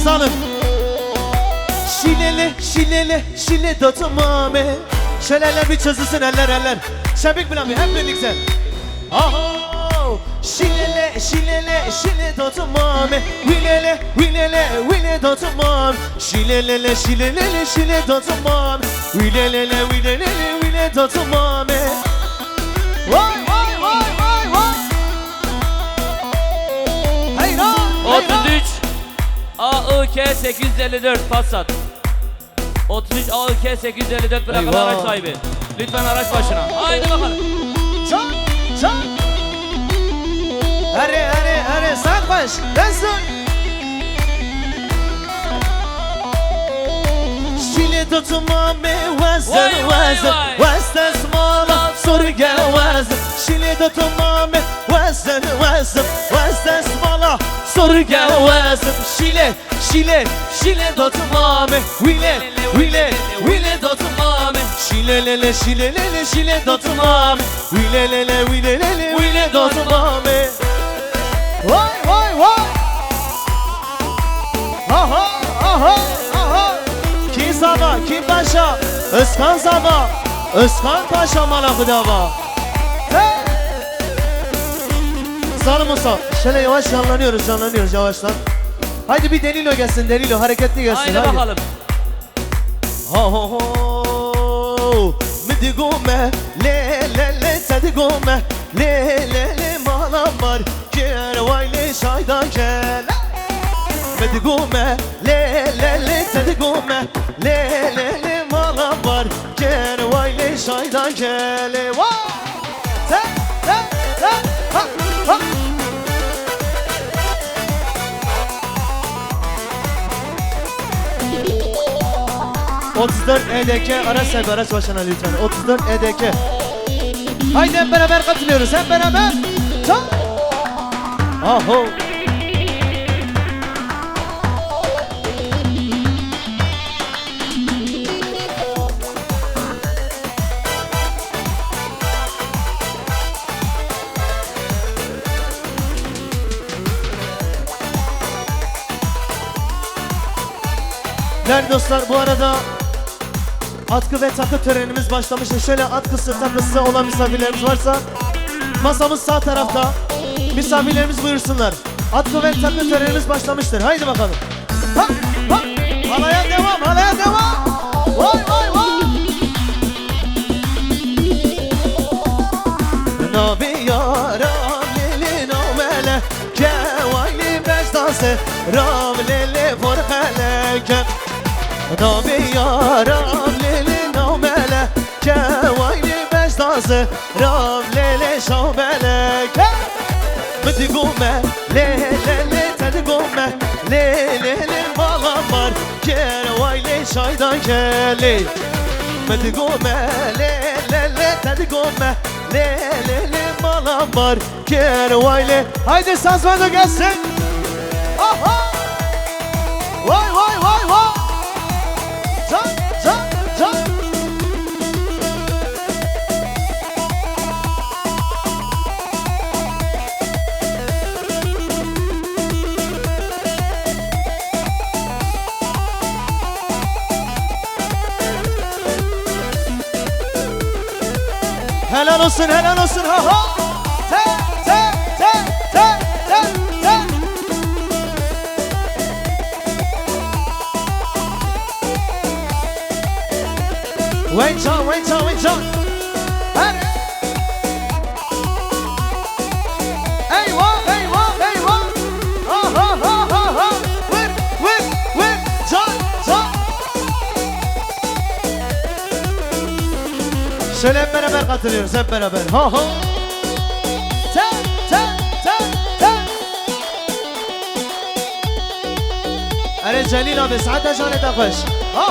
zalim. Şilele şilele şile dotumame. Şöyle bir çözülsün eller. Şebik bilen bir hep birlikte. Aha. Şilele şilele şile dotumame. Wilele wilele wile dotumame. Şilele şilele şile dotumame. Wilele wilele wile dotumame. Vay vay vay vay vay. Hayran 33 AIK 854 Passat. 33 AIK 854 plakalı Eyvah. araç sahibi. Lütfen araç başına. Haydi bakalım. Çak çak. Hare saat baş. Densün. Şile dotumame wazan wazan. Wazan smala sorga wazan. Şile dotumame wazan wazan. Wazan smala sorga wazan. Şile dotumame. Wile dotumame. Şilelele şile dotumame. Wile dotumame. Vay aha Kim Zaba, Kim Paşa, Özkan Zaba, Özkan Paşa malakı dava. Zalim Musa, şöyle yavaş canlanıyoruz yavaştan. Haydi bir Delilo gelsin, Delilo hareketli gelsin. Haydi bakalım. Midigome, le tedigome, le malamar, kervayli şaydan gel. Medigome, le tedigome, le malamar, kervayli şaydan gel. Te ha ha. 34 EDK araç sahibi araç başına lütfen. 34 EDK. Haydi hep beraber katılıyoruz. Hep beraber. Tamam. Aho. Değerli dostlar, bu arada atkı ve takı törenimiz başlamıştır. Şöyle atkısı takısı olan misafirlerimiz varsa masamız sağ tarafta. Misafirlerimiz buyursunlar. Atkı ve takı törenimiz başlamıştır. Haydi bakalım. Ha ha. Halaya devam. Vay. Nabi yaram lili namele kevayli bezdase ram lili forheleke. Nabi yaram lili namele kevayli bezdase ram lili şabeleke. Medigome le tedigome le malamar kevayli şaydan keli. Medigome le tedigome le malamar kevayli. Haydi sazmanda gelsin. Aha. Vay. Can. Helal olsun. Ha ha. Te. Wait John. Hadi. Eyvah. Ha. Wait. John. Şöyle hep beraber katılıyoruz, hep beraber. Ha. Te. Celil abi, ساعتها جاني تخش. Ha.